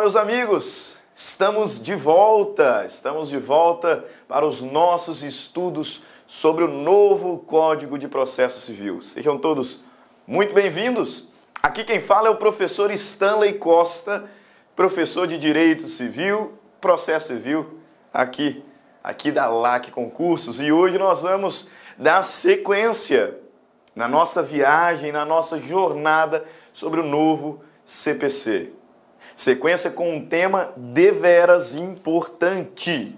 Olá, meus amigos! Estamos de volta para os nossos estudos sobre o novo Código de Processo Civil. Sejam todos muito bem-vindos. Aqui quem fala é o professor Stanley Costa, professor de Direito Civil, Processo Civil, aqui da LAC Concursos. E hoje nós vamos dar sequência na nossa viagem, na nossa jornada sobre o novo CPC. Sequência com um tema deveras importante.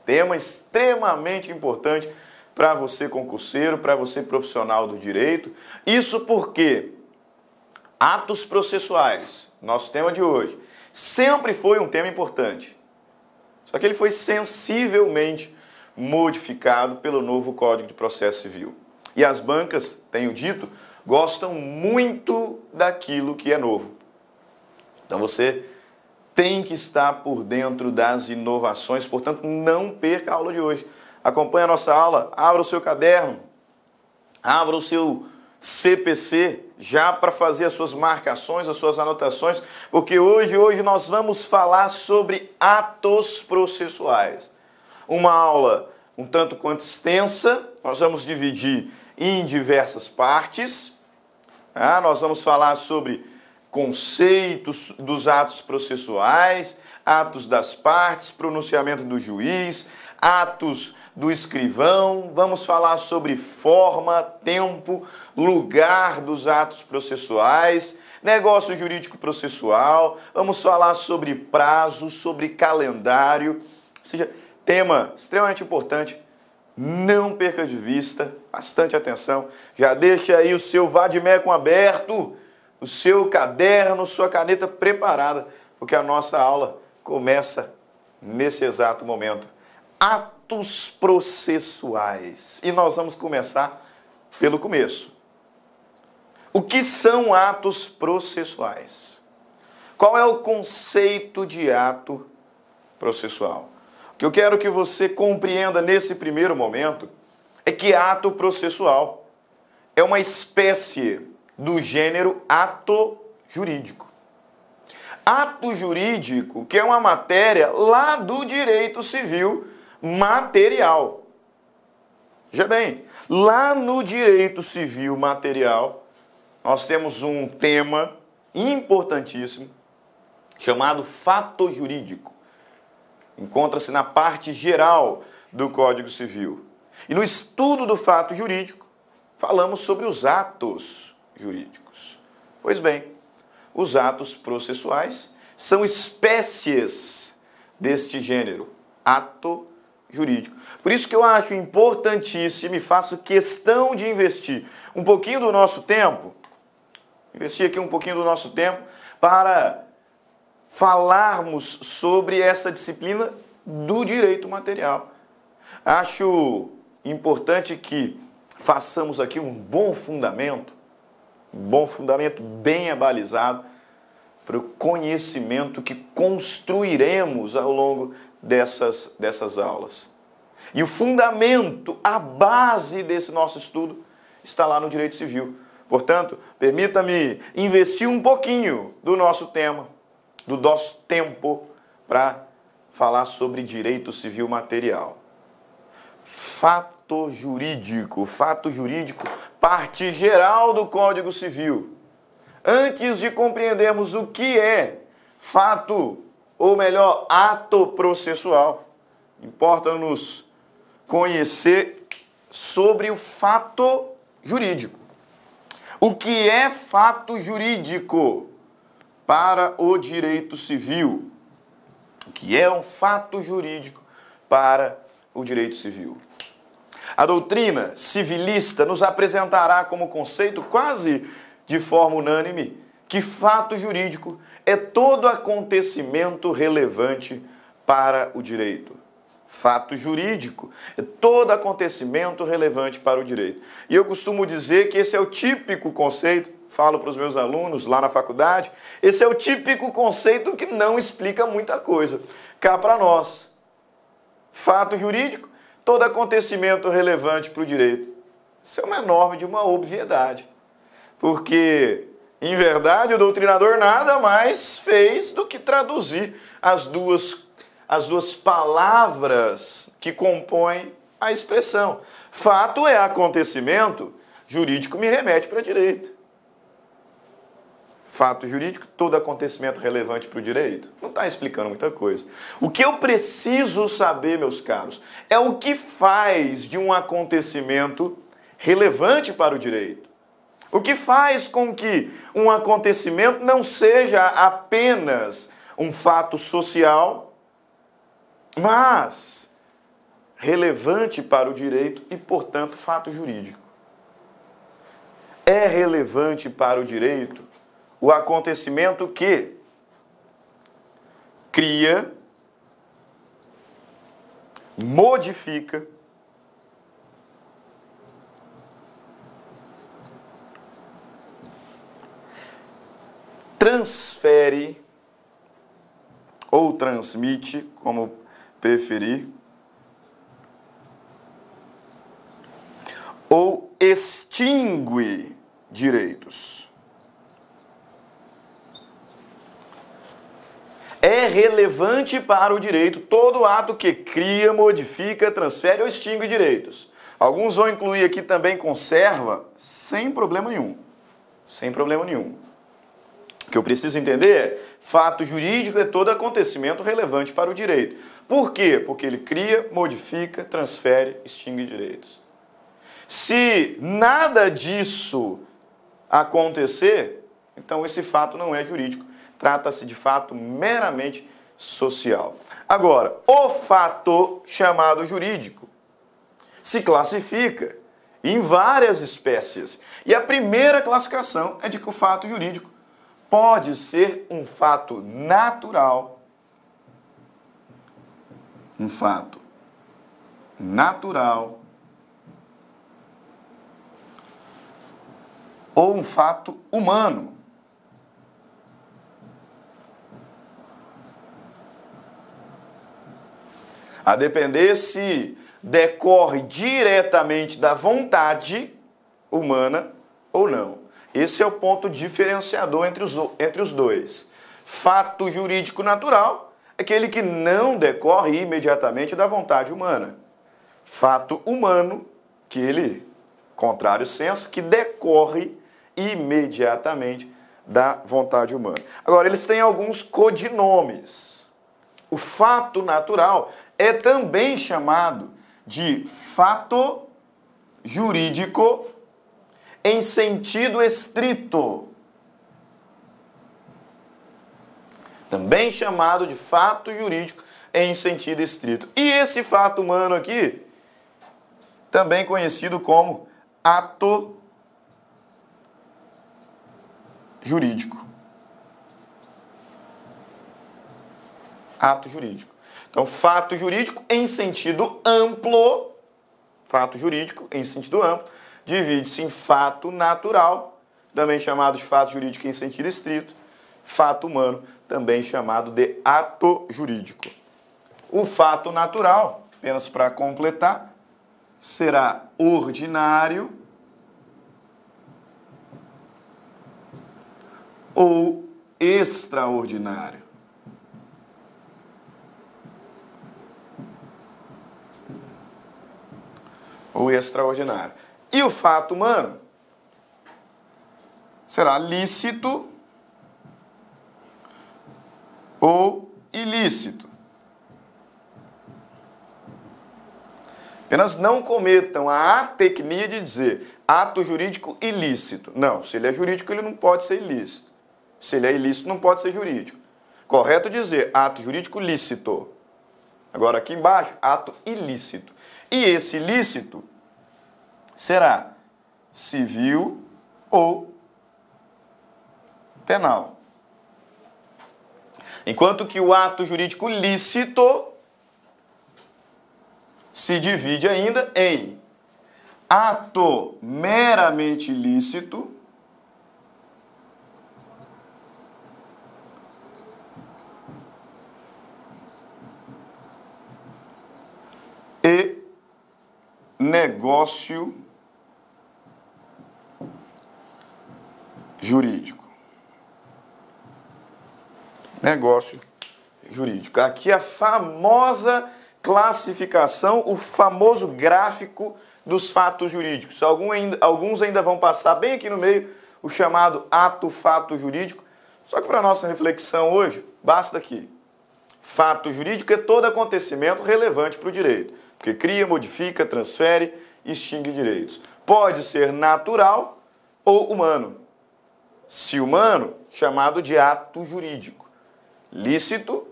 Tema extremamente importante para você concurseiro, para você profissional do direito. Isso porque atos processuais, nosso tema de hoje, sempre foi um tema importante. Só que ele foi sensivelmente modificado pelo novo Código de Processo Civil. E as bancas, tenho dito, gostam muito daquilo que é novo. Então você tem que estar por dentro das inovações, portanto não perca a aula de hoje. Acompanhe a nossa aula, abra o seu caderno, abra o seu CPC já para fazer as suas marcações, as suas anotações, porque hoje nós vamos falar sobre atos processuais. Uma aula um tanto quanto extensa, nós vamos dividir em diversas partes. Nós vamos falar sobre conceitos dos atos processuais, atos das partes, pronunciamento do juiz, atos do escrivão, vamos falar sobre forma, tempo, lugar dos atos processuais, negócio jurídico processual, vamos falar sobre prazo, sobre calendário, ou seja, tema extremamente importante, não perca de vista, bastante atenção, já deixa aí o seu vademecum aberto, o seu caderno, sua caneta preparada, porque a nossa aula começa nesse exato momento. Atos processuais. E nós vamos começar pelo começo. O que são atos processuais? Qual é o conceito de ato processual? O que eu quero que você compreenda nesse primeiro momento é que ato processual é uma espécie do gênero ato jurídico. Ato jurídico, que é uma matéria lá do direito civil material. Veja bem, lá no direito civil material, nós temos um tema importantíssimo chamado fato jurídico. Encontra-se na parte geral do Código Civil. E no estudo do fato jurídico, falamos sobre os atos jurídicos. Pois bem, os atos processuais são espécies deste gênero, ato jurídico. Por isso que eu acho importantíssimo e faço questão de investir um pouquinho do nosso tempo, para falarmos sobre essa disciplina do direito material. Acho importante que façamos aqui um bom fundamento bem abalizado para o conhecimento que construiremos ao longo dessas aulas. E o fundamento, a base desse nosso estudo está lá no direito civil. Portanto, permita-me investir um pouquinho do nosso tema, do nosso tempo, para falar sobre direito civil material. Fato jurídico, parte geral do Código Civil. Antes de compreendermos o que é fato, ou melhor, ato processual, importa-nos conhecer sobre o fato jurídico. O que é fato jurídico para o direito civil? O que é um fato jurídico para o direito civil? A doutrina civilista nos apresentará como conceito, quase de forma unânime, que fato jurídico é todo acontecimento relevante para o direito. Fato jurídico é todo acontecimento relevante para o direito. E eu costumo dizer que esse é o típico conceito, falo para os meus alunos lá na faculdade, esse é o típico conceito que não explica muita coisa. Cá para nós, fato jurídico, todo acontecimento relevante para o direito. Isso é uma norma de uma obviedade. Porque Em verdade, o doutrinador nada mais fez do que traduzir as duas palavras que compõem a expressão. Fato é acontecimento, jurídico me remete para direito. Fato jurídico, todo acontecimento relevante para o direito. Não está explicando muita coisa. O que eu preciso saber, meus caros, é o que faz de um acontecimento relevante para o direito. O que faz com que um acontecimento não seja apenas um fato social, mas relevante para o direito e, portanto, fato jurídico. É relevante para o direito o acontecimento que cria, modifica, transfere ou transmite, como preferir, ou extingue direitos. É relevante para o direito todo ato que cria, modifica, transfere ou extingue direitos. Alguns vão incluir aqui também conserva, sem problema nenhum. Sem problema nenhum. O que eu preciso entender é, fato jurídico é todo acontecimento relevante para o direito. Por quê? Porque ele cria, modifica, transfere, extingue direitos. Se nada disso acontecer, então esse fato não é jurídico. Trata-se de fato meramente social. Agora, o fato chamado jurídico se classifica em várias espécies. E a primeira classificação é de que o fato jurídico pode ser um fato natural, ou um fato humano. A depender se decorre diretamente da vontade humana ou não. Esse é o ponto diferenciador entre os dois. Fato jurídico natural é aquele que não decorre imediatamente da vontade humana. Fato humano, contrário senso, que decorre imediatamente da vontade humana. Agora, eles têm alguns codinomes. O fato natural é também chamado de fato jurídico em sentido estrito. Também chamado de fato jurídico em sentido estrito. E esse fato humano aqui, também conhecido como ato jurídico. Ato jurídico. Então, fato jurídico em sentido amplo, divide-se em fato natural, também chamado de fato jurídico em sentido estrito, fato humano, também chamado de ato jurídico. O fato natural, apenas para completar, será ordinário ou extraordinário. Ou extraordinário. E o fato humano será lícito ou ilícito. Apenas não cometam a atecnia de dizer ato jurídico ilícito. Não, se ele é jurídico, ele não pode ser ilícito. Se ele é ilícito, não pode ser jurídico. Correto dizer ato jurídico lícito. Agora aqui embaixo, ato ilícito. E esse ilícito será civil ou penal. Enquanto que o ato jurídico lícito se divide ainda em ato meramente lícito e negócio jurídico. negócio jurídico. Aqui a famosa classificação, o famoso gráfico dos fatos jurídicos. Alguns ainda vão passar bem aqui no meio o chamado ato-fato jurídico. Só que para nossa reflexão hoje, basta aqui. Fato jurídico é todo acontecimento relevante para o direito, porque cria, modifica, transfere e extingue direitos. Pode ser natural ou humano. Se humano, chamado de ato jurídico. Lícito,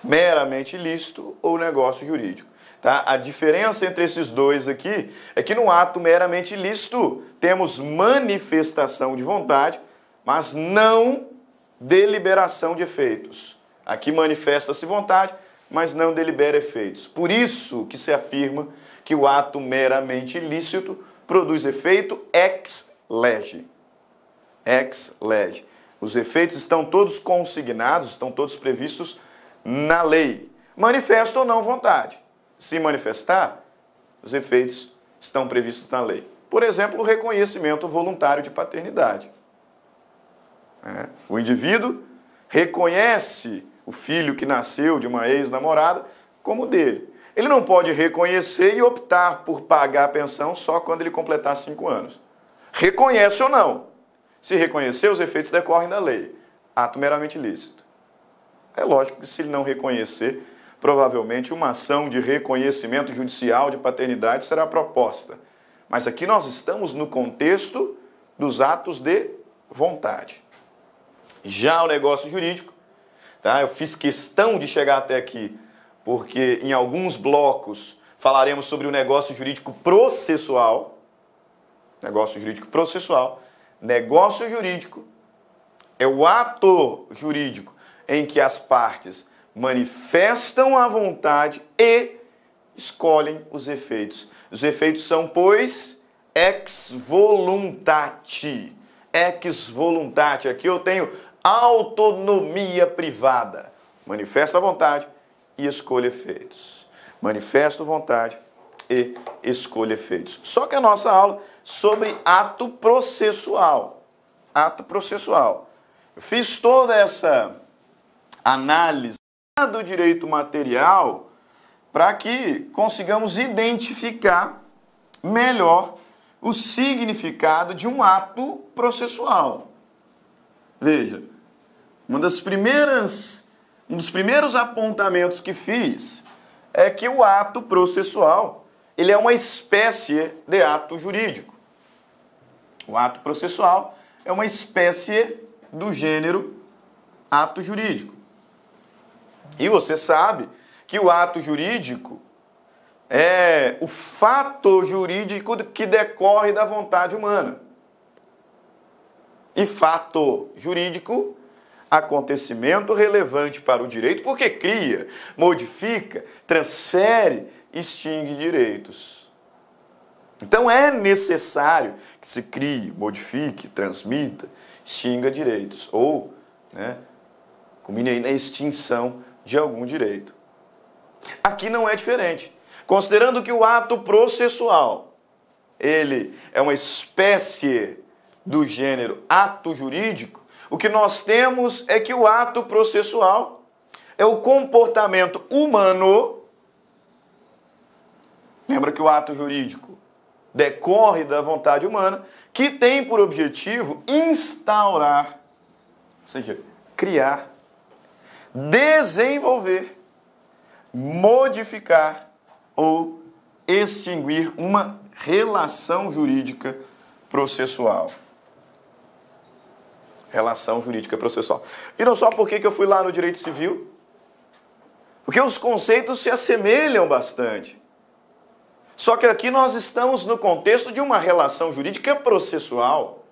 meramente lícito ou negócio jurídico. Tá? A diferença entre esses dois aqui é que no ato meramente lícito temos manifestação de vontade, mas não deliberação de efeitos. Aqui manifesta-se vontade, mas não delibera efeitos. Por isso que se afirma que o ato meramente lícito produz efeito ex lege. Ex lege. Os efeitos estão todos consignados, estão todos previstos na lei. Manifesta ou não vontade. Se manifestar, os efeitos estão previstos na lei. Por exemplo, o reconhecimento voluntário de paternidade. O indivíduo reconhece o filho que nasceu de uma ex-namorada como dele. Ele não pode reconhecer e optar por pagar a pensão só quando ele completar 5 anos. Reconhece ou não. Se reconhecer, os efeitos decorrem da lei. Ato meramente lícito. É lógico que se ele não reconhecer, provavelmente uma ação de reconhecimento judicial de paternidade será proposta. Mas aqui nós estamos no contexto dos atos de vontade. Já o negócio jurídico, tá? Eu fiz questão de chegar até aqui, porque em alguns blocos falaremos sobre o negócio jurídico processual. Negócio jurídico processual. Negócio jurídico é o ato jurídico em que as partes manifestam a vontade e escolhem os efeitos. Os efeitos são, pois, ex voluntate. Ex voluntate. Aqui eu tenho autonomia privada. Manifesta a vontade e escolhe efeitos. Manifesto vontade e escolhe efeitos. Só que a nossa aula é sobre ato processual. Ato processual. Eu fiz toda essa análise do direito material para que consigamos identificar melhor o significado de um ato processual. Veja, um dos primeiros apontamentos que fiz é que o ato processual ele é uma espécie de ato jurídico. O ato processual é uma espécie do gênero ato jurídico. E você sabe que o ato jurídico é o fato jurídico que decorre da vontade humana. E fato jurídico, acontecimento relevante para o direito, porque cria, modifica, transfere, extingue direitos. Então é necessário que se crie, modifique, transmita, extinga direitos. Ou, culmine na extinção de algum direito. Aqui não é diferente. Considerando que o ato processual, ele é uma espécie do gênero ato jurídico, o que nós temos é que o ato processual é o comportamento humano. Lembra que o ato jurídico decorre da vontade humana, que tem por objetivo instaurar, ou seja, criar, desenvolver, modificar ou extinguir uma relação jurídica processual. Relação jurídica processual. Viram só por que eu fui lá no direito civil? Porque os conceitos se assemelham bastante. Só que aqui nós estamos no contexto de uma relação jurídica processual.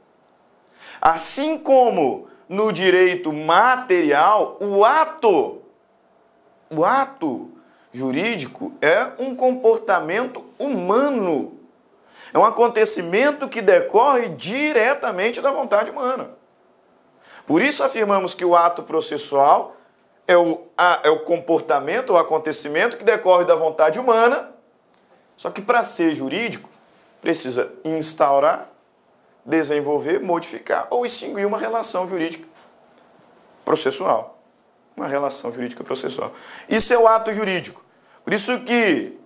Assim como no direito material, o ato jurídico é um comportamento humano. É um acontecimento que decorre diretamente da vontade humana. Por isso afirmamos que o ato processual é o comportamento, o acontecimento que decorre da vontade humana, só que para ser jurídico, precisa instaurar, desenvolver, modificar ou extinguir uma relação jurídica processual. Uma relação jurídica processual. Isso é o ato jurídico. Por isso que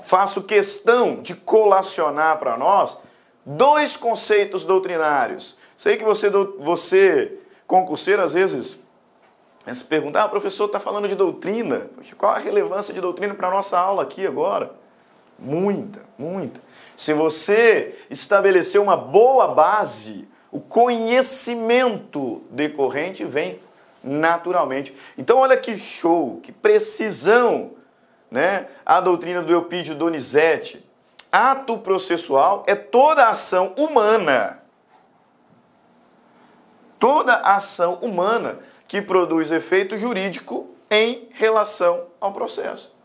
faço questão de colacionar para nós dois conceitos doutrinários. Sei que você concurseiro, às vezes, se pergunta, professor, está falando de doutrina. Qual a relevância de doutrina para a nossa aula aqui agora? Muita, muita. Se você estabelecer uma boa base, o conhecimento decorrente vem naturalmente. Então, olha que show, que precisão, né? A doutrina do Eupídio Donizete. Ato processual é toda ação humana. Toda ação humana que produz efeito jurídico em relação ao processo.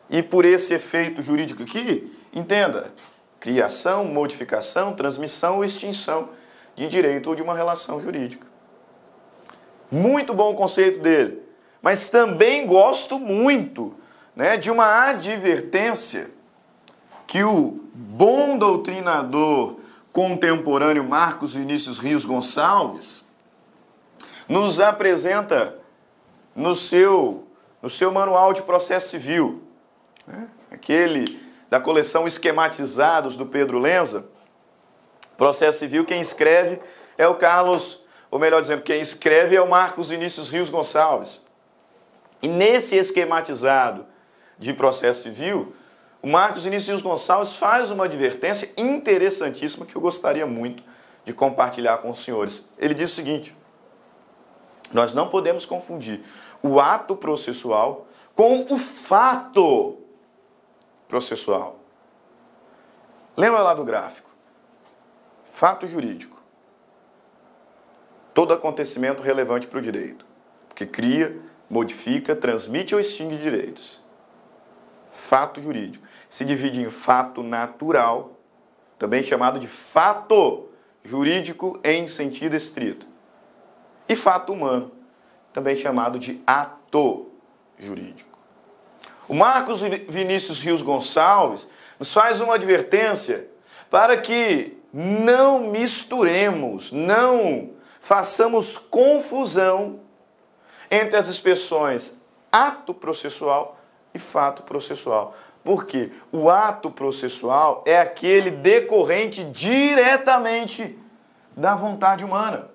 E por esse efeito jurídico aqui, entenda, criação, modificação, transmissão ou extinção de direito ou de uma relação jurídica. Muito bom o conceito dele, mas também gosto muito, né, de uma advertência que o bom doutrinador contemporâneo Marcos Vinícius Rios Gonçalves nos apresenta no seu manual de processo civil, né? Aquele da coleção Esquematizados do Pedro Lenza. Processo civil, quem escreve é o Carlos, ou melhor dizendo, quem escreve é o Marcos Vinícius Rios Gonçalves. E nesse esquematizado de processo civil, o Marcos Vinícius Rios Gonçalves faz uma advertência interessantíssima que eu gostaria muito de compartilhar com os senhores. Ele diz o seguinte: nós não podemos confundir o ato processual com o fato processual. Lembra lá do gráfico? Fato jurídico. Todo acontecimento relevante para o direito, que cria, modifica, transmite ou extingue direitos. Fato jurídico. Se divide em fato natural, também chamado de fato jurídico em sentido estrito, e fato humano, também chamado de ato jurídico. O Marcos Vinícius Rios Gonçalves nos faz uma advertência para que não misturemos, não façamos confusão entre as expressões ato processual e fato processual. Porque o ato processual é aquele decorrente diretamente da vontade humana.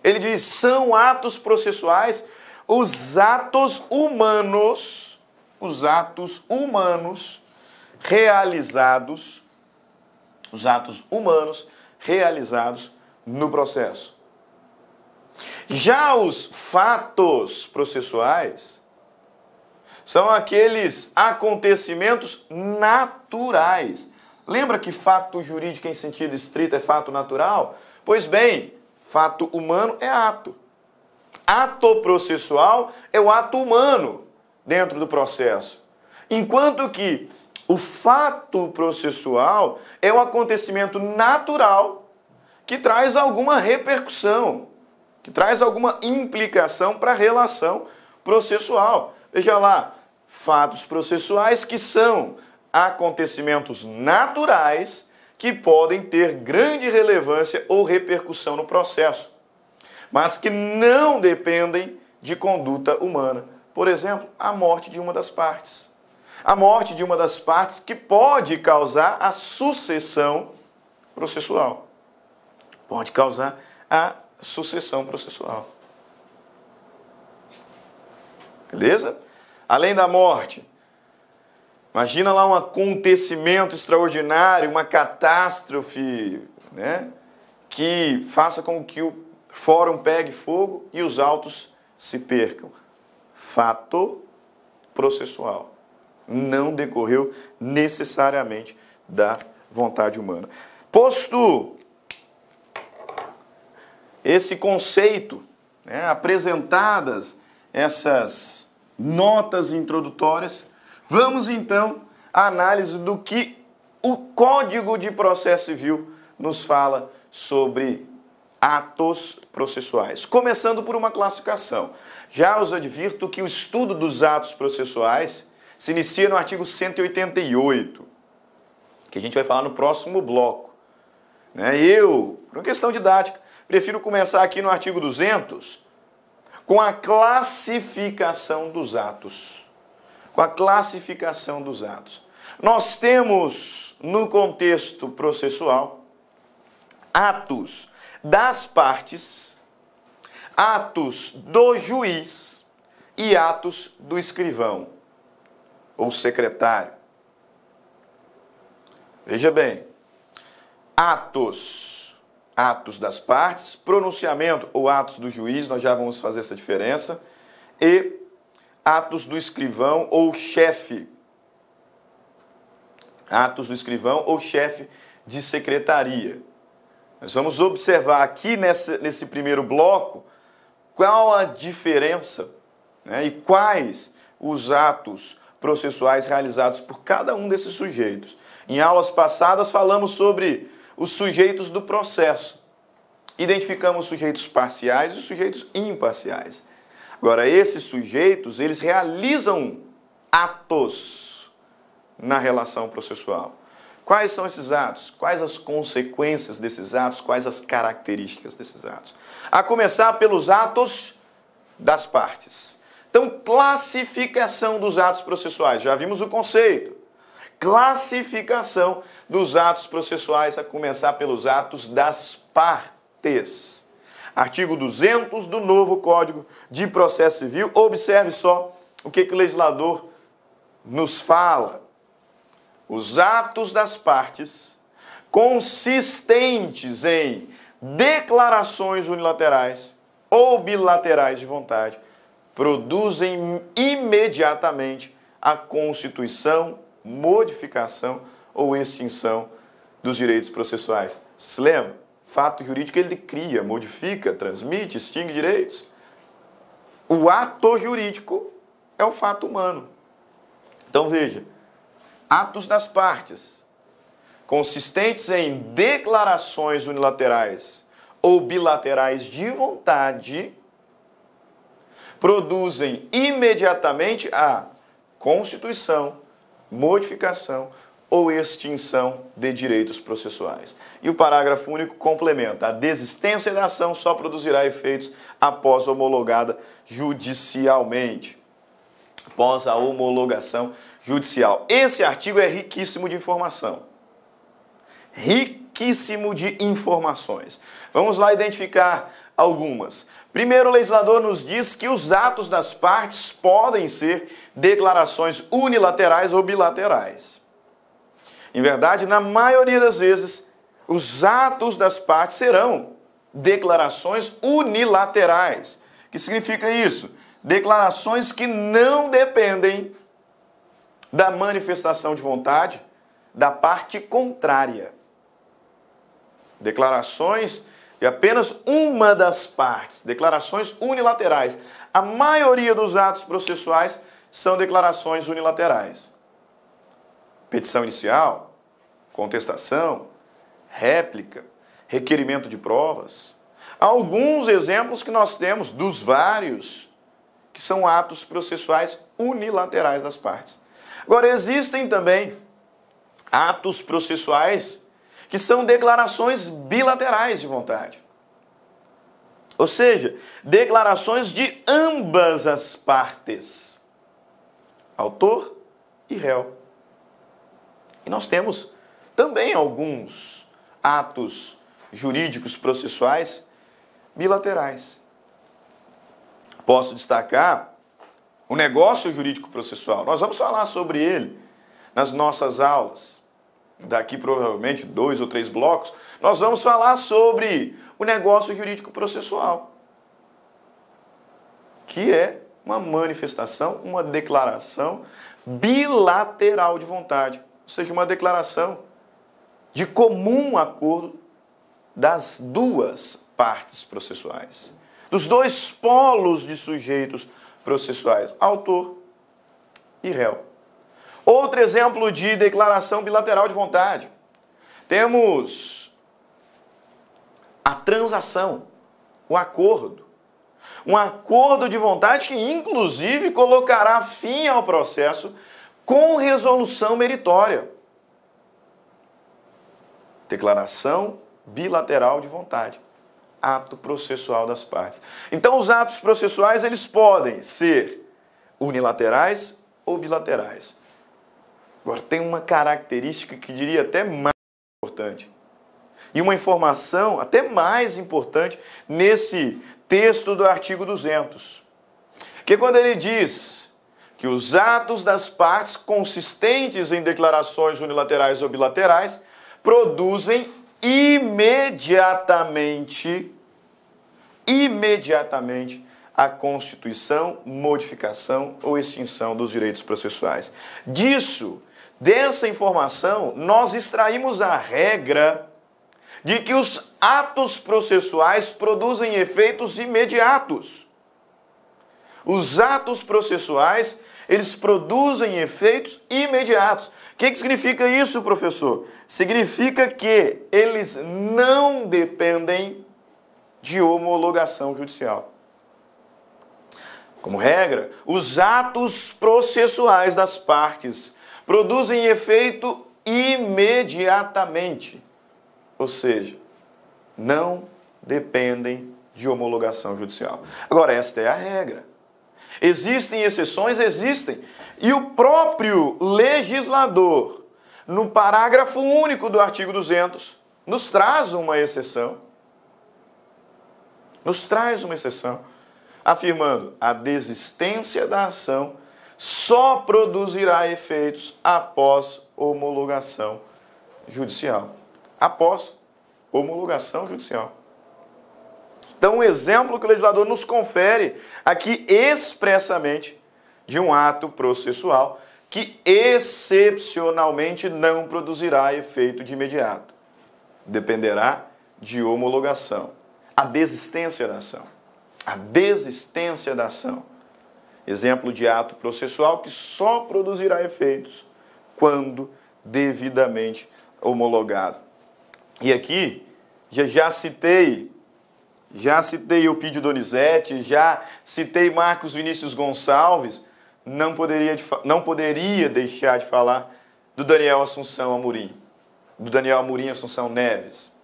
Ele diz, são atos processuais os atos humanos realizados no processo. Já os fatos processuais são aqueles acontecimentos naturais. Lembra que fato jurídico em sentido estrito é fato natural? Pois bem, fato humano é ato. Ato processual é o ato humano dentro do processo. Enquanto que o fato processual é o acontecimento natural que traz alguma repercussão, que traz alguma implicação para a relação processual. Veja lá, fatos processuais que são acontecimentos naturais que podem ter grande relevância ou repercussão no processo, mas que não dependem de conduta humana. Por exemplo, a morte de uma das partes. A morte de uma das partes que pode causar a sucessão processual. Pode causar a sucessão processual. Beleza? Além da morte, imagina lá um acontecimento extraordinário, uma catástrofe, né, que faça com que o fórum pegue fogo e os autos se percam. Fato processual. Não decorreu necessariamente da vontade humana. Posto esse conceito, né, apresentadas essas notas introdutórias, vamos então à análise do que o Código de Processo Civil nos fala sobre atos processuais. Começando por uma classificação. Já os advirto que o estudo dos atos processuais se inicia no artigo 188, que a gente vai falar no próximo bloco. Eu, por uma questão didática, prefiro começar aqui no artigo 200 com a classificação dos atos. Com a classificação dos atos. Nós temos, no contexto processual, atos das partes, atos do juiz e atos do escrivão ou secretário. Veja bem, atos das partes, pronunciamento ou atos do juiz, nós já vamos fazer essa diferença, e atos do escrivão ou chefe. Atos do escrivão ou chefe de secretaria. Nós vamos observar aqui nesse primeiro bloco qual a diferença, né, e quais os atos processuais realizados por cada um desses sujeitos. Em aulas passadas falamos sobre os sujeitos do processo. Identificamos os sujeitos parciais e os sujeitos imparciais. Agora, esses sujeitos, eles realizam atos na relação processual. Quais são esses atos? Quais as consequências desses atos? Quais as características desses atos? A começar pelos atos das partes. Então, classificação dos atos processuais. Já vimos o conceito. Classificação dos atos processuais, a começar pelos atos das partes. Artigo 200 do novo Código de Processo Civil. Observe só o que o legislador nos fala. Os atos das partes, consistentes em declarações unilaterais ou bilaterais de vontade, produzem imediatamente a constituição, modificação ou extinção dos direitos processuais. Se lembra? Fato jurídico ele cria, modifica, transmite, extingue direitos. O ato jurídico é o fato humano. Então veja, atos das partes, consistentes em declarações unilaterais ou bilaterais de vontade, produzem imediatamente a constituição, modificação ou extinção de direitos processuais. E o parágrafo único complementa: a desistência da ação só produzirá efeitos após homologada judicialmente. Após a homologação judicial. Esse artigo é riquíssimo de informação. Riquíssimo de informações. Vamos lá identificar algumas. Primeiro, o legislador nos diz que os atos das partes podem ser declarações unilaterais ou bilaterais. Em verdade, na maioria das vezes, os atos das partes serão declarações unilaterais. O que significa isso? Declarações que não dependem da manifestação de vontade da parte contrária. Declarações de apenas uma das partes, declarações unilaterais. A maioria dos atos processuais são declarações unilaterais. Petição inicial, contestação, réplica, requerimento de provas. Alguns exemplos que nós temos, dos vários, que são atos processuais unilaterais das partes. Agora, existem também atos processuais que são declarações bilaterais de vontade. Ou seja, declarações de ambas as partes, autor e réu. E nós temos também alguns atos jurídicos processuais bilaterais. Posso destacar o negócio jurídico processual. Nós vamos falar sobre ele nas nossas aulas. Daqui provavelmente 2 ou 3 blocos, nós vamos falar sobre o negócio jurídico processual, que é uma manifestação, uma declaração bilateral de vontade, ou seja, uma declaração de comum acordo das duas partes processuais, dos dois polos de sujeitos processuais, autor e réu. Outro exemplo de declaração bilateral de vontade. Temos a transação, o acordo. Um acordo de vontade que, inclusive, colocará fim ao processo com resolução meritória. Declaração bilateral de vontade. ato processual das partes. Então, os atos processuais, eles podem ser unilaterais ou bilaterais. Agora, tem uma característica que diria até mais importante. E uma informação até mais importante nesse texto do artigo 200. Que quando ele diz que os atos das partes consistentes em declarações unilaterais ou bilaterais produzem imediatamente a constituição, modificação ou extinção dos direitos processuais. Dessa informação, nós extraímos a regra de que os atos processuais produzem efeitos imediatos. Os atos processuais, eles produzem efeitos imediatos. O que significa isso, professor? Significa que eles não dependem de homologação judicial. Como regra, os atos processuais das partes produzem efeito imediatamente. Ou seja, não dependem de homologação judicial. Agora, esta é a regra. Existem exceções? Existem. E o próprio legislador, no parágrafo único do artigo 200, nos traz uma exceção. Afirmando a desistência da ação só produzirá efeitos após homologação judicial. Então, um exemplo que o legislador nos confere aqui expressamente de um ato processual que excepcionalmente não produzirá efeito de imediato. Dependerá de homologação. A desistência da ação. Exemplo de ato processual que só produzirá efeitos quando devidamente homologado. E aqui, já citei Eupídio Donizete, já citei Marcos Vinícius Gonçalves, não poderia deixar de falar do Daniel Assunção Amorim, do Daniel Amorim Assunção Neves.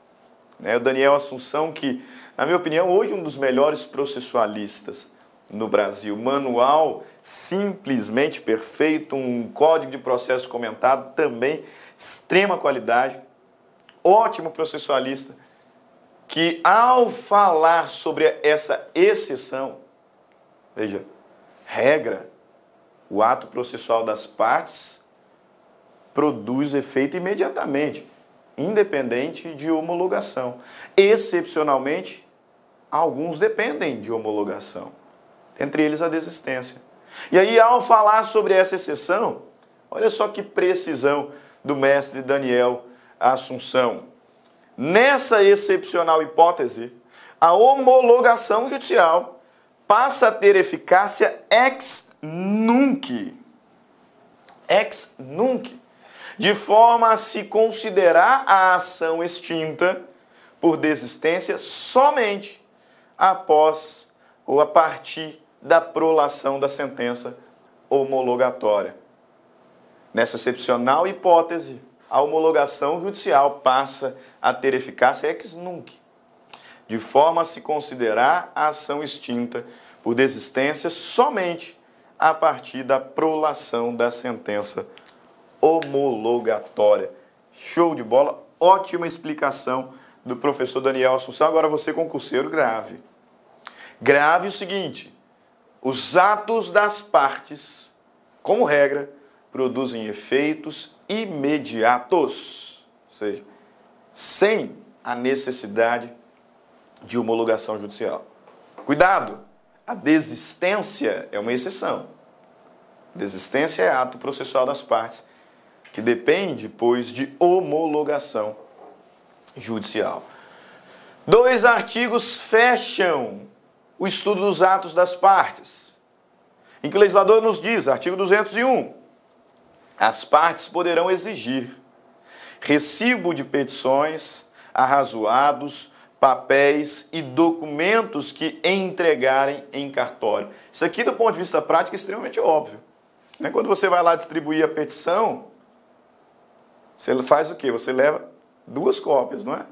O Daniel Assunção, que, na minha opinião, hoje é um dos melhores processualistas no Brasil. Manual simplesmente perfeito, um código de processo comentado também, extrema qualidade, ótimo processualista, que ao falar sobre essa exceção, veja, regra, o ato processual das partes produz efeito imediatamente, independente de homologação. Excepcionalmente, alguns dependem de homologação, entre eles a desistência. E aí, ao falar sobre essa exceção, olha só que precisão do mestre Daniel Assunção. Nessa excepcional hipótese, a homologação judicial passa a ter eficácia ex nunc, de forma a se considerar a ação extinta por desistência somente após ou a partir da prolação da sentença homologatória. Nessa excepcional hipótese, a homologação judicial passa a ter eficácia ex nunc, de forma a se considerar a ação extinta por desistência somente a partir da prolação da sentença homologatória. Show de bola, ótima explicação do professor Daniel Assunção. Agora você, concurseiro, grave. Grave o seguinte: os atos das partes, como regra, produzem efeitos imediatos, ou seja, sem a necessidade de homologação judicial. Cuidado, a desistência é uma exceção. Desistência é ato processual das partes, que depende, pois, de homologação judicial. 2 artigos fecham o estudo dos atos das partes, em que o legislador nos diz, artigo 201, as partes poderão exigir recibo de petições, arrazoados, papéis e documentos que entregarem em cartório. Isso aqui, do ponto de vista prático, é extremamente óbvio. Quando você vai lá distribuir a petição, você faz o quê? Você leva 2 cópias, não é?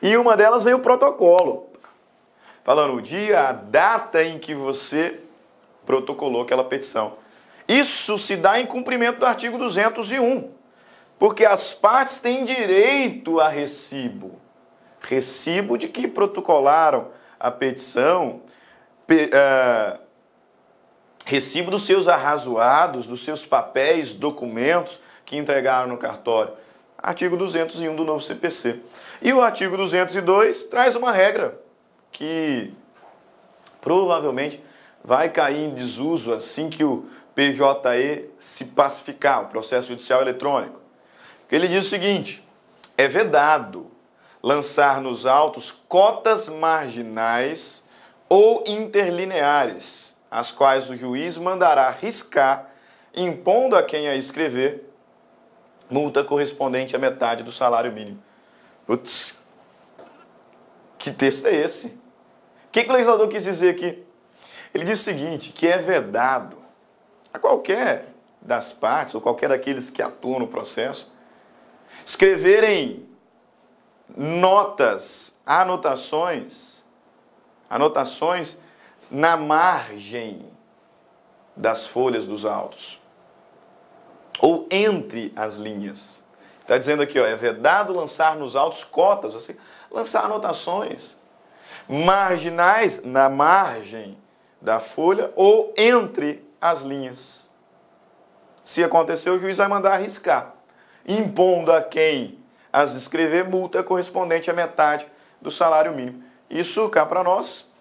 E uma delas vem o protocolo, falando o dia, a data em que você protocolou aquela petição. Isso se dá em cumprimento do artigo 201, porque as partes têm direito a recibo. Recibo de que protocolaram a petição, recibo dos seus arrazoados, dos seus papéis, documentos que entregaram no cartório. Artigo 201 do novo CPC. E o artigo 202 traz uma regra que provavelmente vai cair em desuso assim que o PJE se pacificar, o processo judicial eletrônico. Ele diz o seguinte: é vedado lançar nos autos cotas marginais ou interlineares, as quais o juiz mandará riscar, impondo a quem a escrever multa correspondente à metade do salário mínimo. Putz, que texto é esse? O que o legislador quis dizer aqui? Ele diz o seguinte, que é vedado a qualquer das partes, ou qualquer daqueles que atuam no processo, escreverem notas, anotações na margem das folhas dos autos, ou entre as linhas. Está dizendo aqui, ó, é vedado lançar nos autos cotas, ou seja, lançar anotações marginais na margem da folha ou entre as linhas. Se acontecer, o juiz vai mandar arriscar, impondo a quem as escrever multa correspondente à metade do salário mínimo. Isso, cá para nós,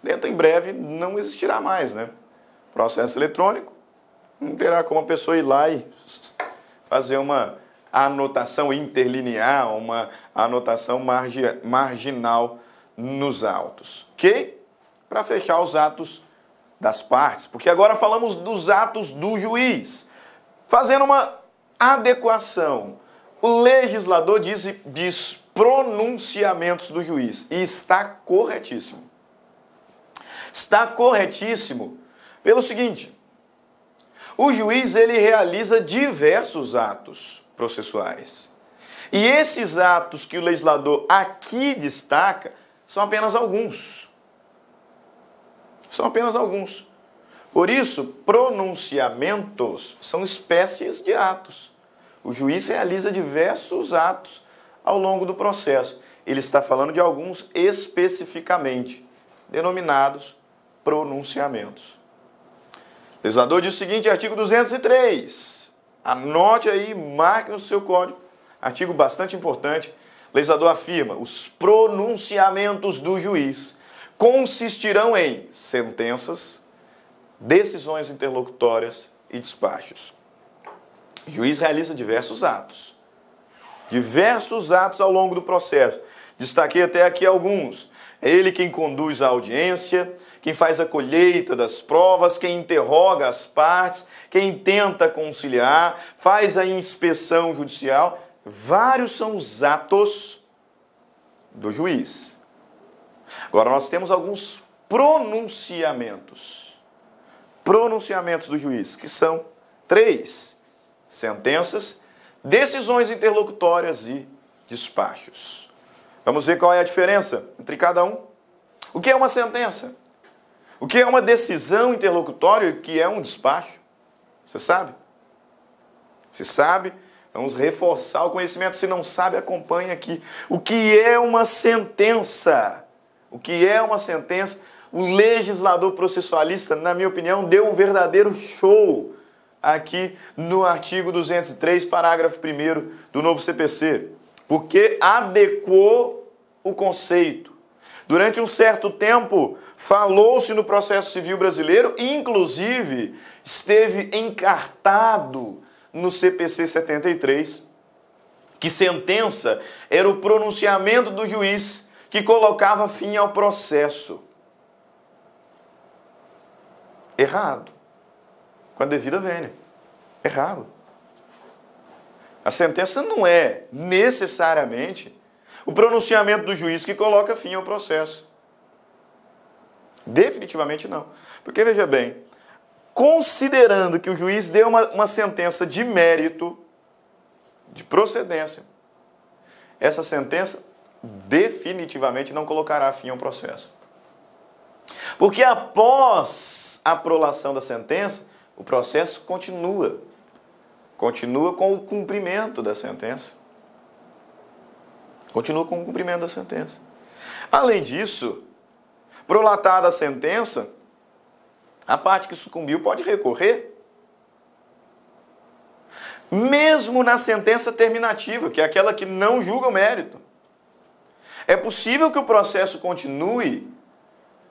dentro em breve, não existirá mais, né? Processo eletrônico, não terá como a pessoa ir lá e fazer uma anotação interlinear, uma anotação marginal nos autos. Ok? Para fechar os atos das partes, porque agora falamos dos atos do juiz. Fazendo uma adequação, o legislador diz pronunciamentos do juiz, e está corretíssimo. Está corretíssimo pelo seguinte: o juiz ele realiza diversos atos processuais. E esses atos que o legislador aqui destaca são apenas alguns. São apenas alguns. Por isso, pronunciamentos são espécies de atos. O juiz realiza diversos atos ao longo do processo. Ele está falando de alguns especificamente, denominados pronunciamentos. O legislador diz o seguinte, artigo 203. Anote aí, marque no seu código. Artigo bastante importante. O legislador afirma: os pronunciamentos do juiz consistirão em sentenças, decisões interlocutórias e despachos. O juiz realiza diversos atos ao longo do processo. Destaquei até aqui alguns. É ele quem conduz a audiência, quem faz a colheita das provas, quem interroga as partes, quem tenta conciliar, faz a inspeção judicial. Vários são os atos do juiz. Agora nós temos alguns pronunciamentos. Pronunciamentos do juiz, que são 3: sentenças, decisões interlocutórias e despachos. Vamos ver qual é a diferença entre cada um. O que é uma sentença? O que é uma decisão interlocutória e o que é um despacho? Você sabe? Se sabe, vamos reforçar o conhecimento. Se não sabe, acompanhe aqui. O que é uma sentença? O que é uma sentença? O legislador processualista, na minha opinião, deu um verdadeiro show aqui no artigo 203, parágrafo 1º do novo CPC, porque adequou o conceito. Durante um certo tempo, falou-se no processo civil brasileiro, e inclusive esteve encartado no CPC 73, que sentença era o pronunciamento do juiz que colocava fim ao processo. Errado. Com a devida vênia. Errado. A sentença não é necessariamente o pronunciamento do juiz que coloca fim ao processo. Definitivamente não. Porque, veja bem, considerando que o juiz deu uma sentença de mérito, de procedência, essa sentença definitivamente não colocará fim ao processo. Porque após a prolação da sentença, o processo continua. Continua com o cumprimento da sentença. Continua com o cumprimento da sentença. Além disso, prolatada a sentença, a parte que sucumbiu pode recorrer. Mesmo na sentença terminativa, que é aquela que não julga o mérito. É possível que o processo continue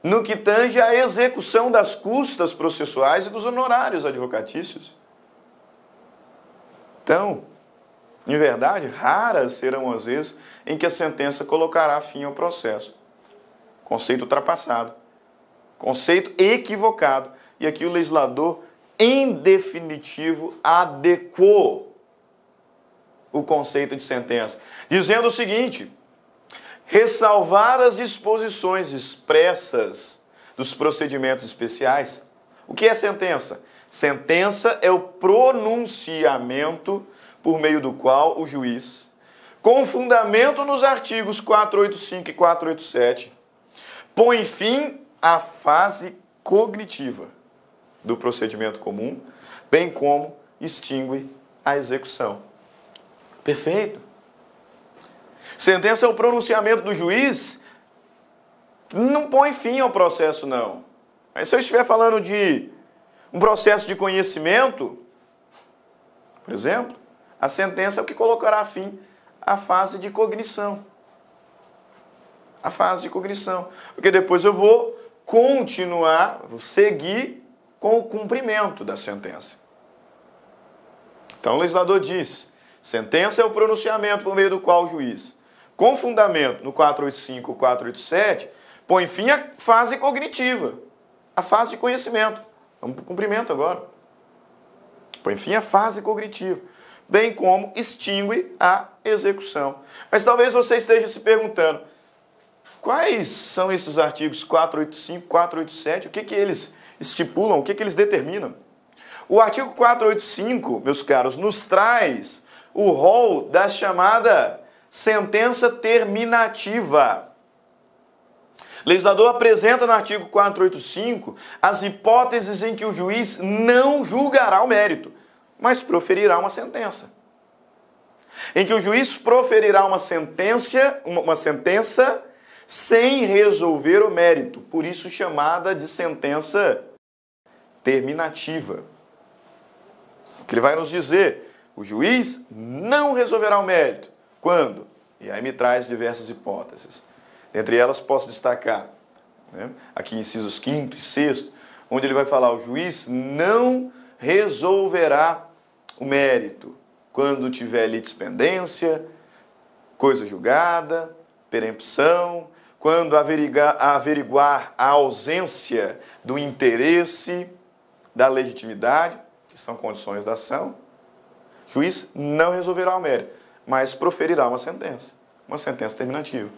no que tange à execução das custas processuais e dos honorários advocatícios. Então, em verdade, raras serão as vezes em que a sentença colocará fim ao processo. Conceito ultrapassado. Conceito equivocado. E aqui o legislador, em definitivo, adequou o conceito de sentença, dizendo o seguinte: ressalvadas as disposições expressas dos procedimentos especiais. O que é sentença? Sentença é o pronunciamento por meio do qual o juiz, com fundamento nos artigos 485 e 487, põe fim à fase cognitiva do procedimento comum, bem como extingue a execução. Perfeito? Sentença é o pronunciamento do juiz, não põe fim ao processo, não. Mas se eu estiver falando de um processo de conhecimento, por exemplo, a sentença é o que colocará fim à fase de cognição. A fase de cognição. Porque depois eu vou continuar, vou seguir com o cumprimento da sentença. Então o legislador diz: sentença é o pronunciamento por meio do qual o juiz, com fundamento no 485 ou 487, põe fim à fase cognitiva, a fase de conhecimento. Vamos para o cumprimento agora. Põe fim à fase cognitiva, bem como extingue a execução. Mas talvez você esteja se perguntando: quais são esses artigos 485, 487? O que eles estipulam? O que eles determinam? O artigo 485, meus caros, nos traz o rol da chamada sentença terminativa. O legislador apresenta no artigo 485 as hipóteses em que o juiz não julgará o mérito, mas proferirá uma sentença. Em que o juiz proferirá uma sentença sem resolver o mérito, por isso chamada de sentença terminativa. O que ele vai nos dizer? O juiz não resolverá o mérito. Quando? E aí me traz diversas hipóteses. Dentre elas posso destacar, aqui incisos 5º e 6º, onde ele vai falar: o juiz não resolverá o mérito quando tiver litispendência, coisa julgada, perempção, quando averiguar a ausência do interesse, da legitimidade, que são condições da ação. O juiz não resolverá o mérito, mas proferirá uma sentença terminativa.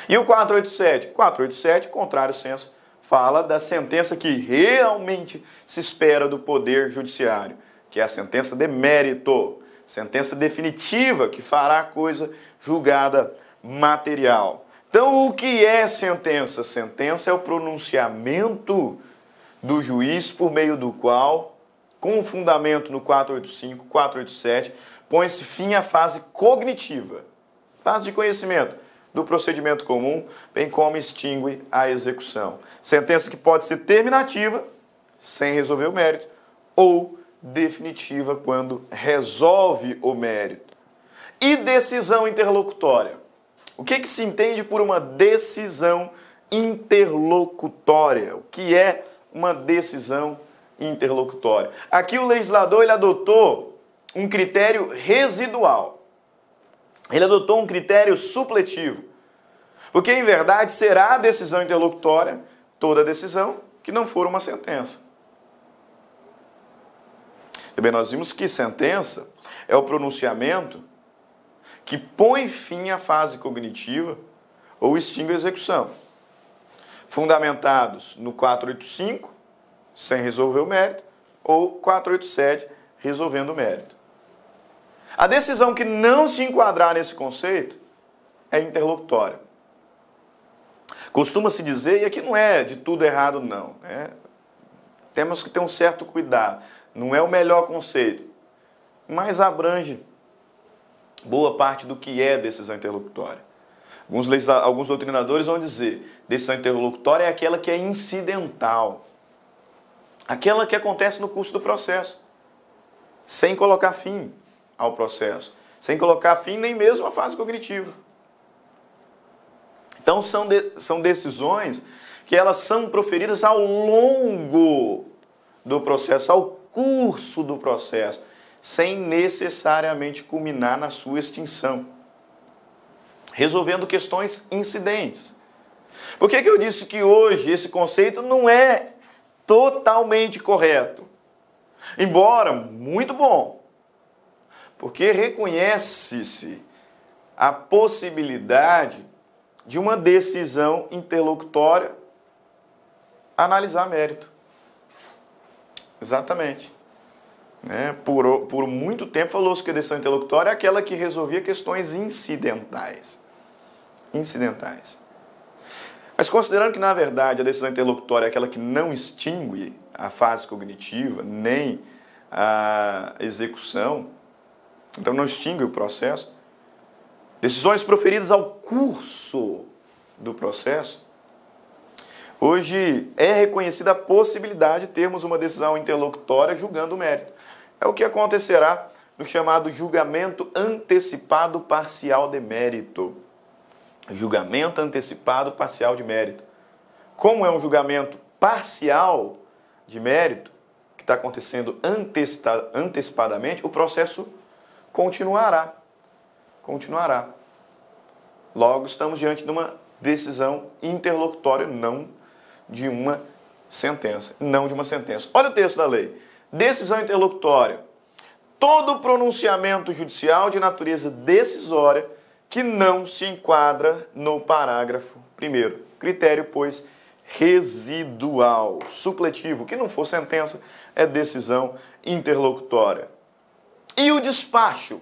E o 487? 487, contrário senso, fala da sentença que realmente se espera do Poder Judiciário, que é a sentença de mérito, sentença definitiva que fará a coisa julgada material. Então, o que é sentença? Sentença é o pronunciamento do juiz por meio do qual, com fundamento no 485, 487, põe-se fim à fase cognitiva, fase de conhecimento do procedimento comum, bem como extingue a execução. Sentença que pode ser terminativa, sem resolver o mérito, ou definitiva, quando resolve o mérito. E decisão interlocutória? O que se entende por uma decisão interlocutória? O que é uma decisão interlocutória? Aqui o legislador ele adotou um critério residual. Ele adotou um critério supletivo. Porque, em verdade, será a decisão interlocutória toda decisão que não for uma sentença. E bem, nós vimos que sentença é o pronunciamento que põe fim à fase cognitiva ou extingue a execução. Fundamentados no 485, sem resolver o mérito, ou 487, resolvendo o mérito. A decisão que não se enquadrar nesse conceito é interlocutória. Costuma-se dizer, e aqui não é de tudo errado não, né? Temos que ter um certo cuidado. Não é o melhor conceito, mas abrange boa parte do que é decisão interlocutória. Alguns doutrinadores vão dizer, decisão interlocutória é aquela que é incidental. Aquela que acontece no curso do processo, sem colocar fim ao processo, sem colocar fim nem mesmo à fase cognitiva. Então são decisões que elas são proferidas ao longo do processo, ao curso do processo, sem necessariamente culminar na sua extinção, resolvendo questões incidentes. Por que eu disse que hoje esse conceito não é totalmente correto? Embora muito bom, porque reconhece-se a possibilidade de uma decisão interlocutória analisar mérito. Exatamente. Por muito tempo falou-se que a decisão interlocutória é aquela que resolvia questões incidentais. Mas considerando que, na verdade, a decisão interlocutória é aquela que não extingue a fase cognitiva, nem a execução, então não extingue o processo, decisões proferidas ao curso do processo, hoje é reconhecida a possibilidade de termos uma decisão interlocutória julgando o mérito. É o que acontecerá no chamado julgamento antecipado parcial de mérito. Julgamento antecipado parcial de mérito. Como é um julgamento parcial de mérito, que está acontecendo antecipadamente, o processo continuará. Logo, estamos diante de uma decisão interlocutória, não de uma sentença. Olha o texto da lei. Decisão interlocutória. Todo pronunciamento judicial de natureza decisória que não se enquadra no parágrafo 1º. Critério, pois, residual. Supletivo, que não for sentença, é decisão interlocutória. E o despacho.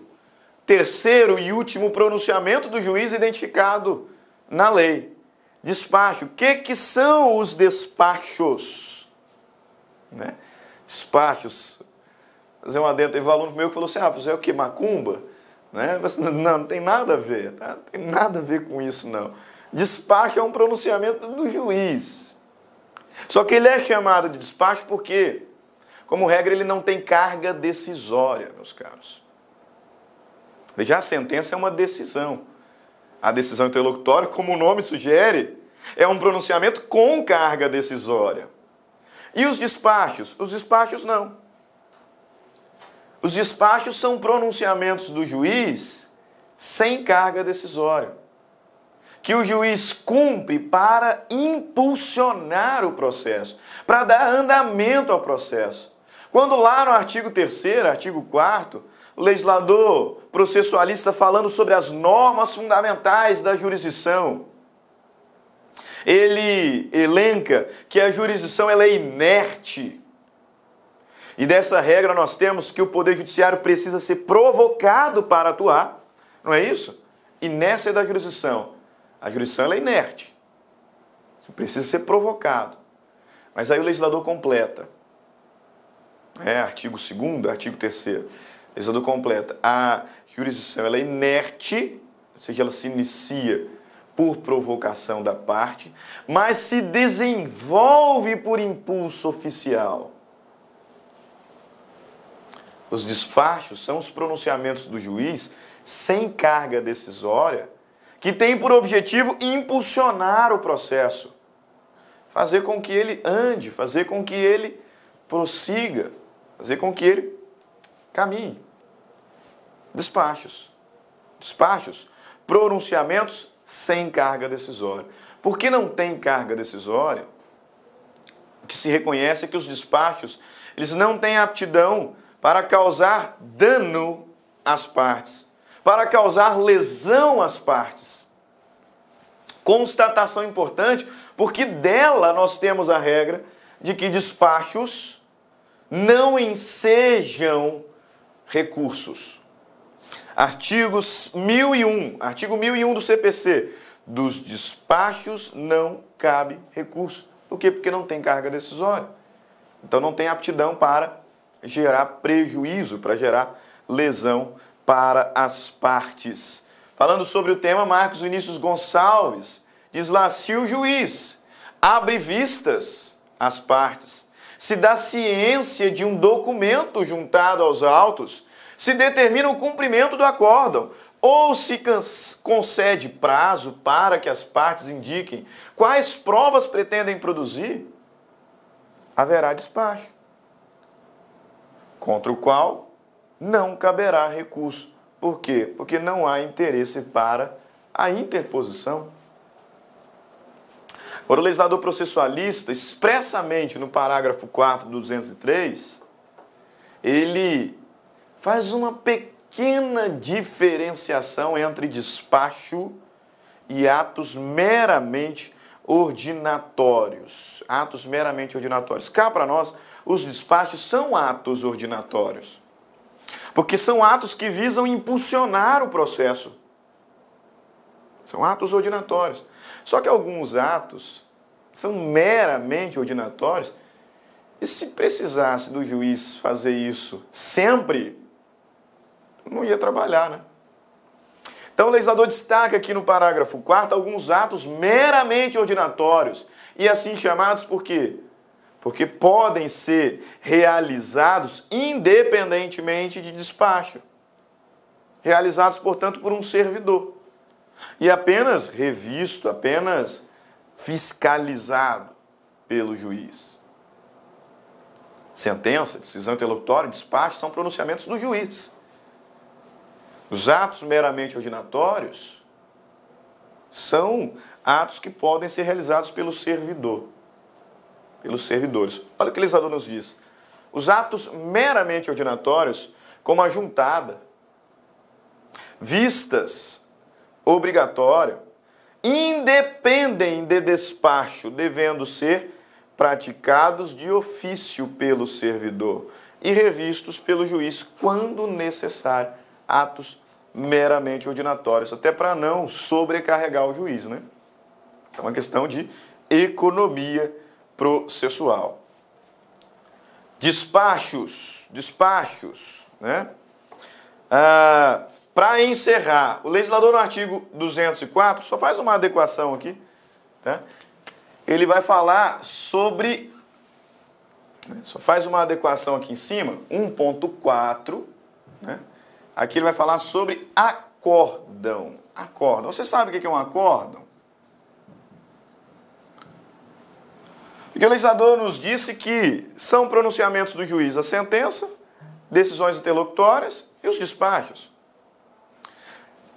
Terceiro e último pronunciamento do juiz identificado na lei. Despacho. O que são os despachos? Despachos. Fazer um adendo, teve um aluno meu que falou assim, você é o que, macumba? Mas, não tem nada a ver, tá? Não tem nada a ver com isso, não. Despacho é um pronunciamento do juiz. Só que ele é chamado de despacho porque, como regra, ele não tem carga decisória, meus caros. Veja, a sentença é uma decisão. A decisão interlocutória, como o nome sugere, é um pronunciamento com carga decisória. E os despachos? Os despachos não. Os despachos são pronunciamentos do juiz sem carga decisória, que o juiz cumpre para impulsionar o processo, para dar andamento ao processo. Quando lá no artigo 3º, artigo 4º, o legislador processualista falando sobre as normas fundamentais da jurisdição, ele elenca que a jurisdição ela é inerte. E dessa regra nós temos que o Poder Judiciário precisa ser provocado para atuar, não é isso? Inércia da jurisdição. A jurisdição ela é inerte. Precisa ser provocado. Mas aí o legislador completa. Artigo 2º, artigo 3º. O legislador completa. A jurisdição ela é inerte, ou seja, ela se inicia por provocação da parte, mas se desenvolve por impulso oficial. Os despachos são os pronunciamentos do juiz sem carga decisória, que tem por objetivo impulsionar o processo, fazer com que ele ande, fazer com que ele prossiga, fazer com que ele caminhe. Despachos, pronunciamentos sem carga decisória. Por que não tem carga decisória? O que se reconhece é que os despachos eles não têm aptidão para causar dano às partes, para causar lesão às partes. Constatação importante, porque dela nós temos a regra de que despachos não ensejam recursos. Artigos 1001, artigo 1001 do CPC, dos despachos não cabe recurso. Por quê? Porque não tem carga decisória. Então não tem aptidão para gerar prejuízo, para gerar lesão para as partes. Falando sobre o tema, Marcos Vinícius Gonçalves diz lá: se o juiz abre vistas às partes, se dá ciência de um documento juntado aos autos, se determina o cumprimento do acórdão, ou se concede prazo para que as partes indiquem quais provas pretendem produzir, haverá despacho, contra o qual não caberá recurso. Por quê? Porque não há interesse para a interposição. Ora, o legislador processualista, expressamente no parágrafo 4 do 203, ele faz uma pequena diferenciação entre despacho e atos meramente ordinatórios. Atos meramente ordinatórios. Cá para nós, os despachos são atos ordinatórios, porque são atos que visam impulsionar o processo. São atos ordinatórios. Só que alguns atos são meramente ordinatórios, e se precisasse do juiz fazer isso sempre, não ia trabalhar, né? Então o legislador destaca aqui no parágrafo 4º alguns atos meramente ordinatórios, e assim chamados por quê? Porque podem ser realizados independentemente de despacho. Realizados, portanto, por um servidor. E apenas revisto, apenas fiscalizado pelo juiz. Sentença, decisão interlocutória, despacho são pronunciamentos do juiz. Os atos meramente ordinatórios são atos que podem ser realizados pelo servidor, pelos servidores. Olha o que o legislador nos diz. Os atos meramente ordinatórios, como a juntada, vistas obrigatória, independem de despacho, devendo ser praticados de ofício pelo servidor e revistos pelo juiz quando necessário. Atos meramente ordinatórios, até para não sobrecarregar o juiz, né? É uma questão de economia processual. Despachos, né? Para encerrar, o legislador no artigo 204 só faz uma adequação aqui, tá? Ele vai falar sobre, só faz uma adequação aqui em cima, 1.4, né? Aqui ele vai falar sobre acórdão. Acórdão. Você sabe o que é um acórdão? Porque o legislador nos disse que são pronunciamentos do juiz a sentença, decisões interlocutórias e os despachos.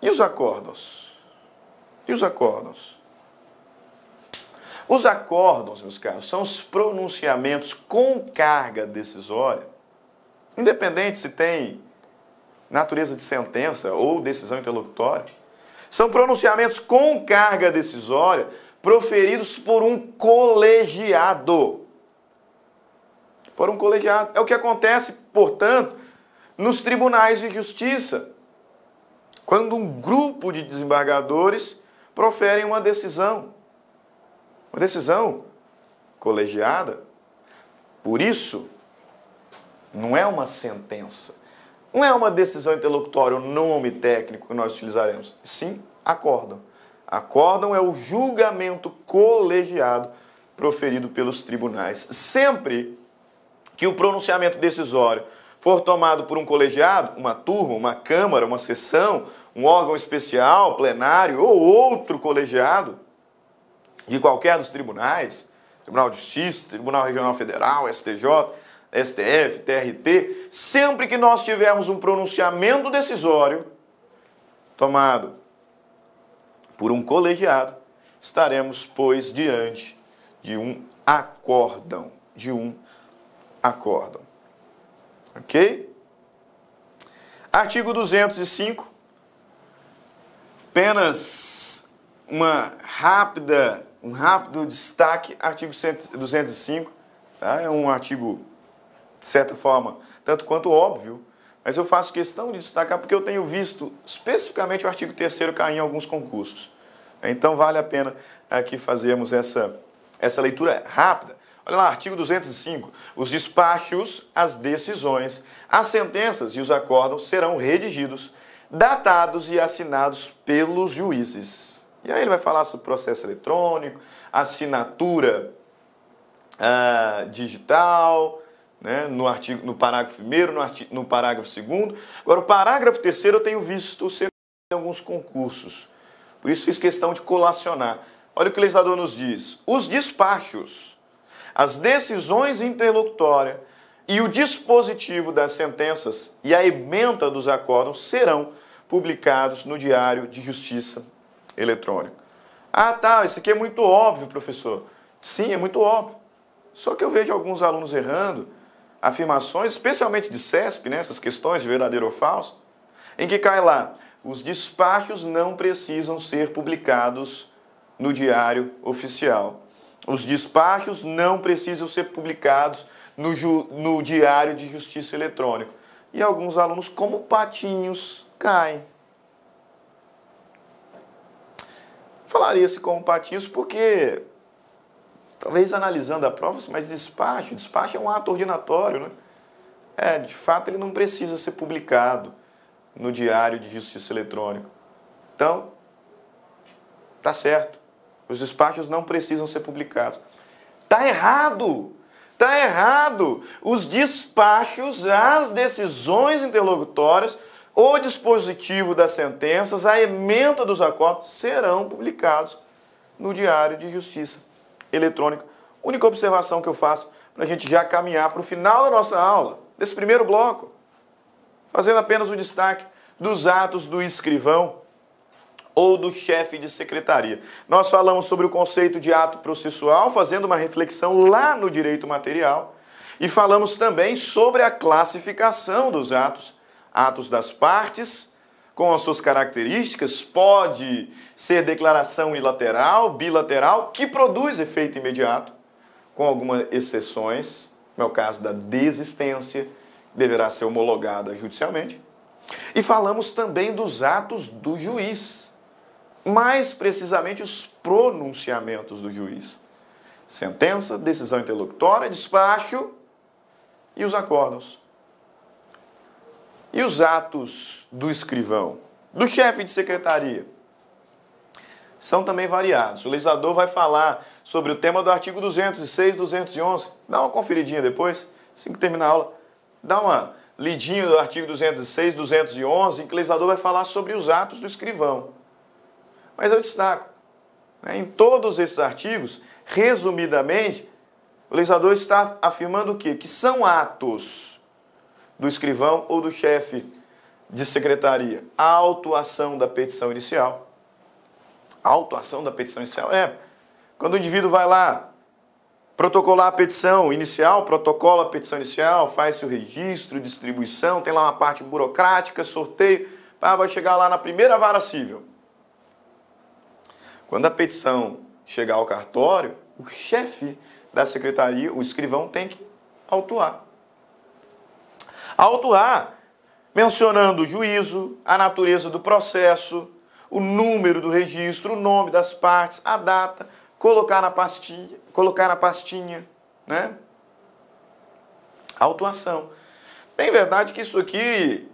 E os acórdãos? E os acórdãos? Os acórdãos, meus caros, são os pronunciamentos com carga decisória, independente se tem natureza de sentença ou decisão interlocutória. São pronunciamentos com carga decisória proferidos por um colegiado. Por um colegiado. É o que acontece, portanto, nos tribunais de justiça, quando um grupo de desembargadores proferem uma decisão colegiada. Por isso, não é uma sentença, não é uma decisão interlocutória, o nome técnico que nós utilizaremos. Sim, acórdão. Acórdão é o julgamento colegiado proferido pelos tribunais. Sempre que o pronunciamento decisório for tomado por um colegiado, uma turma, uma câmara, uma sessão, um órgão especial, plenário ou outro colegiado de qualquer dos tribunais, Tribunal de Justiça, Tribunal Regional Federal, STJ, STF, TRT, sempre que nós tivermos um pronunciamento decisório tomado por um colegiado, estaremos, pois, diante de um acórdão, Ok? Artigo 205, apenas um rápido destaque, artigo 205, tá? É um artigo, de certa forma, tanto quanto óbvio, mas eu faço questão de destacar porque eu tenho visto especificamente o artigo 3º cair em alguns concursos. Então vale a pena aqui fazermos essa leitura rápida. Olha lá, artigo 205. Os despachos, as decisões, as sentenças e os acórdãos serão redigidos, datados e assinados pelos juízes. E aí ele vai falar sobre processo eletrônico, assinatura digital, né, no parágrafo 1º, no parágrafo 2º. Agora, o parágrafo 3º eu tenho visto ser em alguns concursos. Por isso fiz questão de colacionar. Olha o que o legislador nos diz. Os despachos, as decisões interlocutórias e o dispositivo das sentenças e a ementa dos acórdãos serão publicados no Diário de Justiça Eletrônico. Ah, tá, isso aqui é muito óbvio, professor. Sim, é muito óbvio. Só que eu vejo alguns alunos errando afirmações, especialmente de CESP, né, essas questões de verdadeiro ou falso, em que cai lá, os despachos não precisam ser publicados no Diário Oficial. Os despachos não precisam ser publicados no Diário de Justiça Eletrônico. E alguns alunos, como patinhos, caem. Falaria-se como patinhos porque, talvez analisando a prova, mas despacho é um ato ordinatório, né? De fato ele não precisa ser publicado no Diário de Justiça Eletrônico. Então, tá certo. Os despachos não precisam ser publicados. Tá errado! Tá errado! Os despachos, as decisões interlocutórias, o dispositivo das sentenças, a ementa dos acordos serão publicados no Diário de Justiça Eletrônico. Única observação que eu faço para a gente já caminhar para o final da nossa aula, desse primeiro bloco, fazendo apenas o destaque dos atos do escrivão ou do chefe de secretaria. Nós falamos sobre o conceito de ato processual, fazendo uma reflexão lá no direito material, e falamos também sobre a classificação dos atos. Atos das partes, com as suas características, pode ser declaração unilateral, bilateral, que produz efeito imediato, com algumas exceções, no é o caso da desistência, deverá ser homologada judicialmente. E falamos também dos atos do juiz, mais precisamente os pronunciamentos do juiz. Sentença, decisão interlocutória, despacho e os acórdãos. E os atos do escrivão, do chefe de secretaria, são também variados. O legislador vai falar sobre o tema do artigo 206, 211. Dá uma conferidinha depois, assim que terminar a aula. Dá uma lidinha do artigo 206, 211, em que o legislador vai falar sobre os atos do escrivão. Mas eu destaco, em todos esses artigos, resumidamente, o legislador está afirmando o quê? Que são atos do escrivão ou do chefe de secretaria. A autuação da petição inicial. A autuação da petição inicial quando o indivíduo vai lá protocolar a petição inicial, protocola a petição inicial, faz seu registro, distribuição, tem lá uma parte burocrática, sorteio, vai chegar lá na primeira vara civil. Quando a petição chegar ao cartório, o chefe da secretaria, o escrivão, tem que autuar. Autuar, mencionando o juízo, a natureza do processo, o número do registro, o nome das partes, a data, colocar na pastinha, né? Autuação. Bem verdade que isso aqui,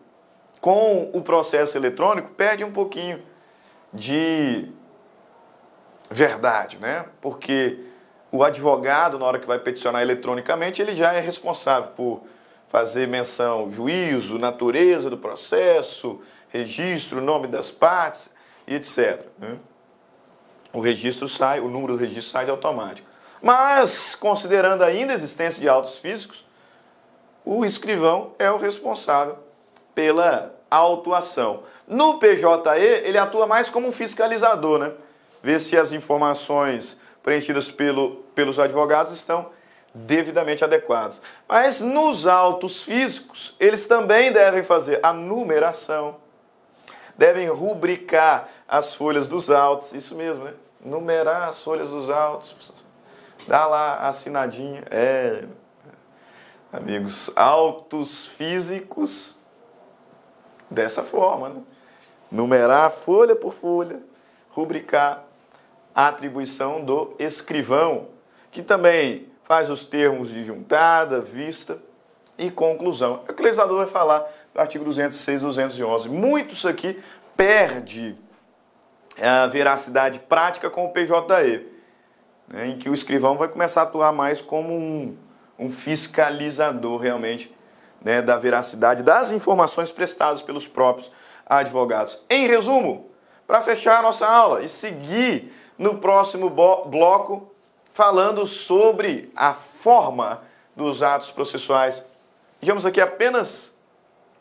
com o processo eletrônico, perde um pouquinho de verdade, né? Porque o advogado, na hora que vai peticionar eletronicamente, ele já é responsável por fazer menção, juízo, natureza do processo, registro, nome das partes e etc. Né? O registro sai, o número do registro sai de automático. Mas, considerando ainda a existência de autos físicos, o escrivão é o responsável pela autuação. No PJE, ele atua mais como um fiscalizador, né? Ver se as informações preenchidas pelos advogados estão devidamente adequadas. Mas nos autos físicos, eles também devem fazer a numeração, devem rubricar as folhas dos autos, isso mesmo, né? Numerar as folhas dos autos, dá lá a assinadinha. Amigos, autos físicos dessa forma, né? Numerar folha por folha, rubricar a atribuição do escrivão, que também faz os termos de juntada, vista e conclusão. É o que o legislador vai falar no artigo 206 e 211. Muito isso aqui perde a veracidade prática com o PJE, né, em que o escrivão vai começar a atuar mais como um fiscalizador realmente, né, da veracidade das informações prestadas pelos próprios advogados. Em resumo, para fechar a nossa aula e seguir no próximo bloco falando sobre a forma dos atos processuais, vejamos aqui apenas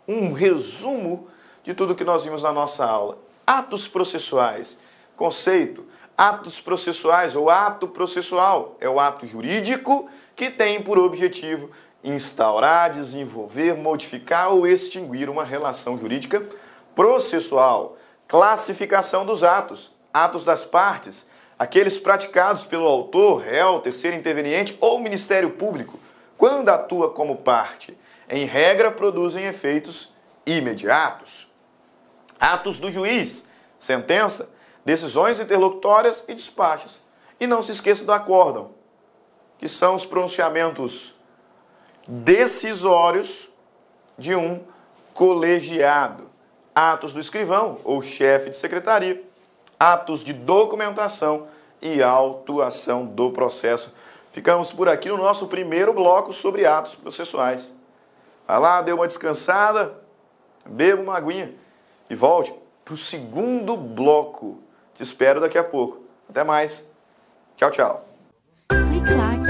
um resumo de tudo que nós vimos na nossa aula. Atos processuais, conceito, atos processuais ou ato processual é o ato jurídico que tem por objetivo instaurar, desenvolver, modificar ou extinguir uma relação jurídica processual. Classificação dos atos, atos das partes, aqueles praticados pelo autor, réu, terceiro interveniente ou Ministério Público, quando atua como parte, em regra produzem efeitos imediatos. Atos do juiz, sentença, decisões interlocutórias e despachos. E não se esqueça do acórdão, que são os pronunciamentos decisórios de um colegiado. Atos do escrivão ou chefe de secretaria, atos de documentação e autuação do processo. Ficamos por aqui no nosso primeiro bloco sobre atos processuais. Vai lá, dê uma descansada, beba uma aguinha e volte para o segundo bloco. Te espero daqui a pouco. Até mais. Tchau, tchau. Clique lá